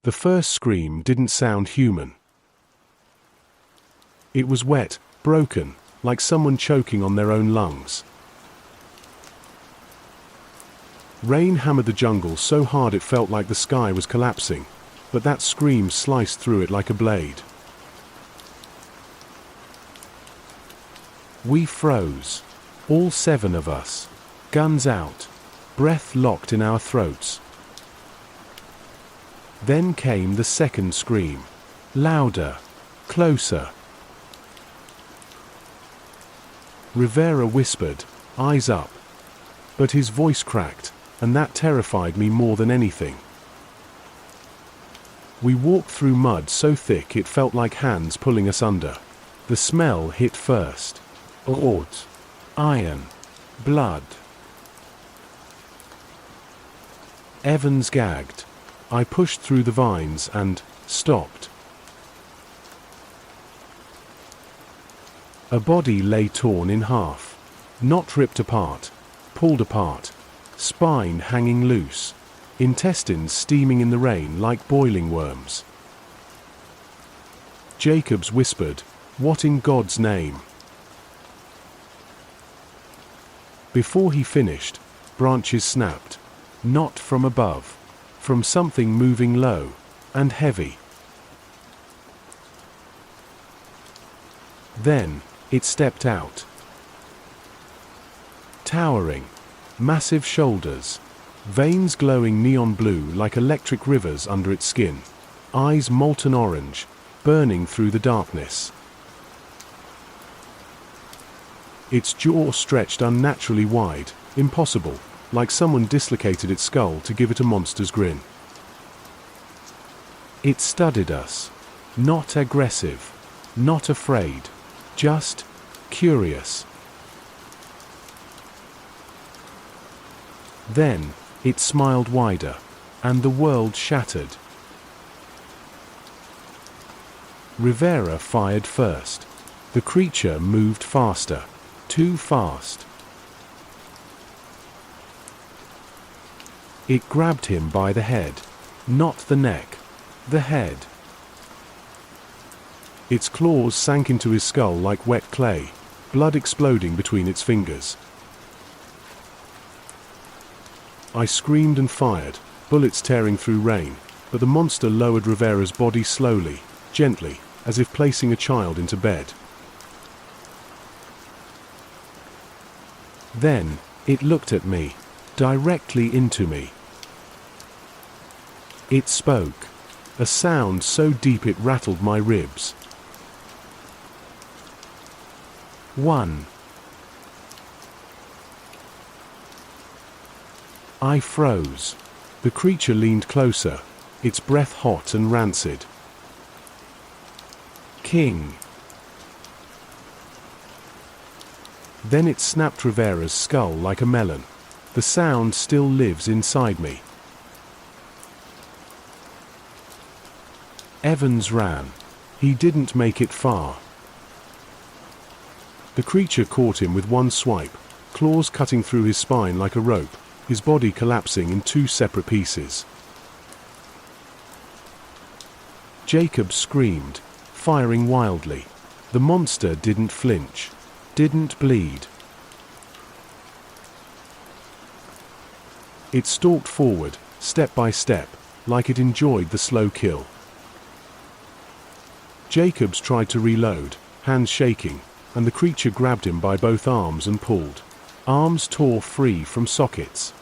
The first scream didn't sound human. It was wet, broken, like someone choking on their own lungs. Rain hammered the jungle so hard it felt like the sky was collapsing, but that scream sliced through it like a blade. We froze, all 7 of us, guns out, breath locked in our throats. Then came the second scream, louder, closer. Rivera whispered, "Eyes up." But his voice cracked, and that terrified me more than anything. We walked through mud so thick it felt like hands pulling us under. The smell hit first. Oat, iron, blood. Evans gagged. I pushed through the vines and stopped. A body lay torn in half, not ripped apart, pulled apart, spine hanging loose, intestines steaming in the rain like boiling worms. Jacobs whispered, "What in God's name?" Before he finished, branches snapped, not from above, from something moving low and heavy. Then it stepped out. Towering, massive shoulders, veins glowing neon blue like electric rivers under its skin, eyes molten orange, burning through the darkness. Its jaw stretched unnaturally wide, impossible, like someone dislocated its skull to give it a monster's grin. It studied us, not aggressive, not afraid, just curious. Then it smiled wider, and the world shattered. Rivera fired first. The creature moved faster, too fast. It grabbed him by the head, not the neck, the head. Its claws sank into his skull like wet clay, blood exploding between its fingers. I screamed and fired, bullets tearing through rain, but the monster lowered Rivera's body slowly, gently, as if placing a child into bed. Then, it looked at me, directly into me. It spoke, a sound so deep it rattled my ribs. One. I froze. The creature leaned closer, its breath hot and rancid. King. Then it snapped Rivera's skull like a melon. The sound still lives inside me. Evans ran. He didn't make it far. The creature caught him with one swipe, claws cutting through his spine like a rope, his body collapsing in 2 separate pieces. Jacob screamed, firing wildly. The monster didn't flinch, didn't bleed. It stalked forward, step by step, like it enjoyed the slow kill. Jacobs tried to reload, hands shaking, and the creature grabbed him by both arms and pulled. Arms tore free from sockets.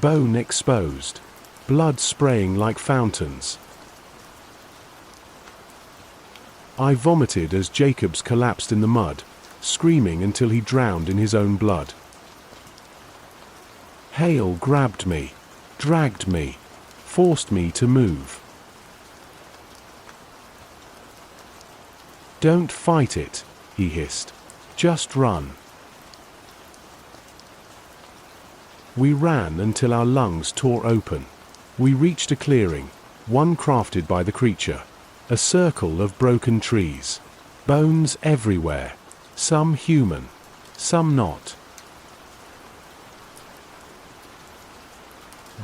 Bone exposed. Blood spraying like fountains. I vomited as Jacobs collapsed in the mud, screaming until he drowned in his own blood. Hale grabbed me, dragged me, forced me to move. "Don't fight it," he hissed. "Just run." We ran until our lungs tore open. We reached a clearing, one crafted by the creature. A circle of broken trees. Bones everywhere. Some human, some not.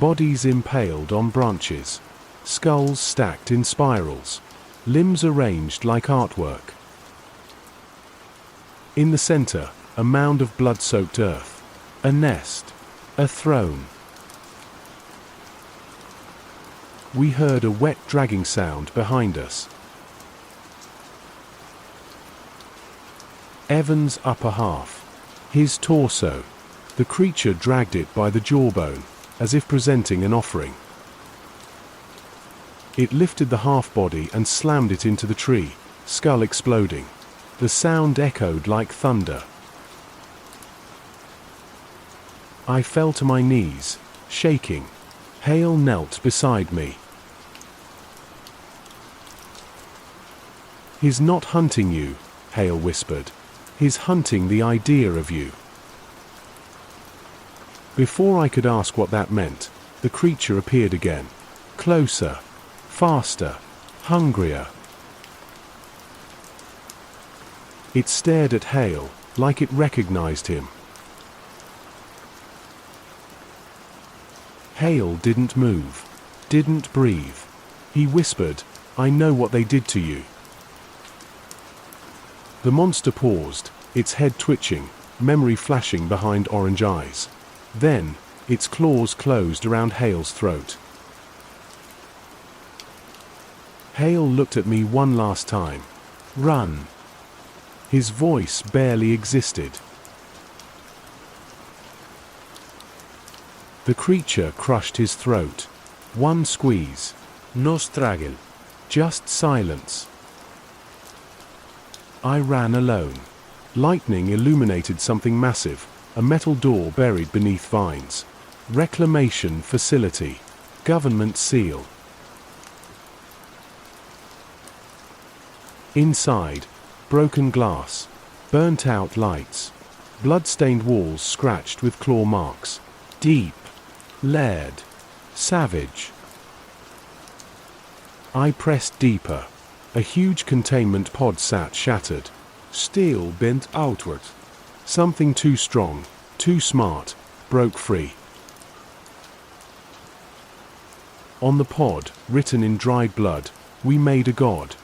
Bodies impaled on branches. skulls stacked in spirals, limbs arranged like artwork. In the center, a mound of blood-soaked earth, a nest, a throne. We heard a wet dragging sound behind us. Evan's upper half, his torso. The creature dragged it by the jawbone, as if presenting an offering. It lifted the half-body and slammed it into the tree, skull exploding. The sound echoed like thunder. I fell to my knees, shaking. Hale knelt beside me. "He's not hunting you," Hale whispered. "He's hunting the idea of you." Before I could ask what that meant, the creature appeared again. Closer, faster, hungrier. It stared at Hale, like it recognized him. Hale didn't move, didn't breathe. He whispered, "I know what they did to you." The monster paused, its head twitching, memory flashing behind orange eyes. Then, its claws closed around Hale's throat. Hale looked at me one last time. "Run." His voice barely existed. The creature crushed his throat. One squeeze. No struggle. Just silence. I ran alone. Lightning illuminated something massive, a metal door buried beneath vines. Reclamation facility. Government seal. Inside, broken glass, burnt-out lights, blood-stained walls scratched with claw marks. Deep. Layered. Savage. I pressed deeper. A huge containment pod sat shattered. Steel bent outward. Something too strong, too smart, broke free. On the pod, written in dried blood, "We made a god."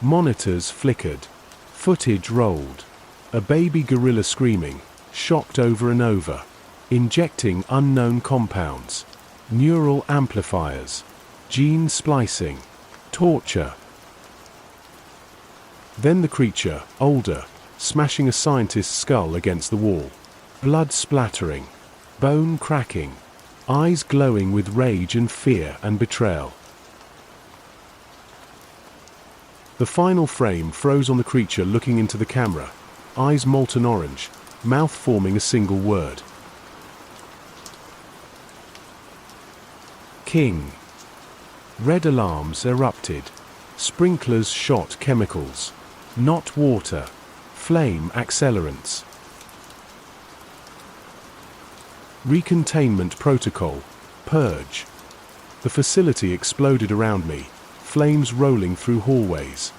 Monitors flickered. Footage rolled. A baby gorilla screaming, shocked over and over. Injecting unknown compounds. Neural amplifiers. Gene splicing. Torture. Then the creature, older, smashing a scientist's skull against the wall. Blood splattering. Bone cracking. Eyes glowing with rage and fear and betrayal. The final frame froze on the creature looking into the camera. Eyes molten orange, mouth forming a single word. King. Red alarms erupted. Sprinklers shot chemicals. Not water. Flame accelerants. Recontainment protocol. Purge. The facility exploded around me, flames rolling through hallways.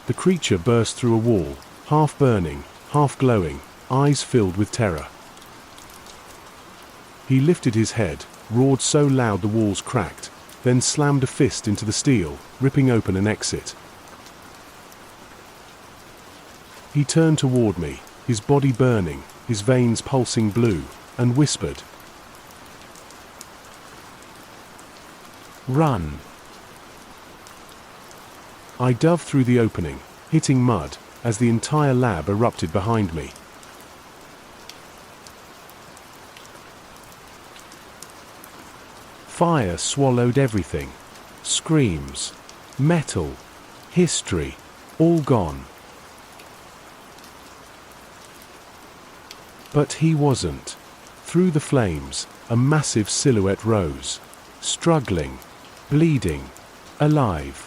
The creature burst through a wall, half burning, half glowing, eyes filled with terror. He lifted his head, roared so loud the walls cracked, then slammed a fist into the steel, ripping open an exit. He turned toward me, his body burning, his veins pulsing blue, and whispered, "Run." I dove through the opening, hitting mud, as the entire lab erupted behind me. Fire swallowed everything. Screams. Metal. History. All gone. But he wasn't. Through the flames, a massive silhouette rose. Struggling. Bleeding. Alive.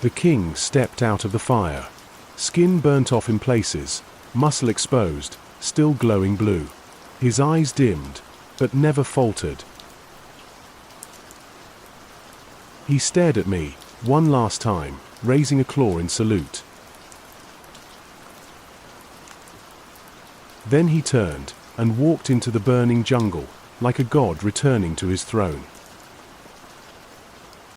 The king stepped out of the fire. Skin burnt off in places, muscle exposed, still glowing blue. His eyes dimmed, but never faltered. He stared at me, one last time, raising a claw in salute. Then he turned and walked into the burning jungle, like a god returning to his throne.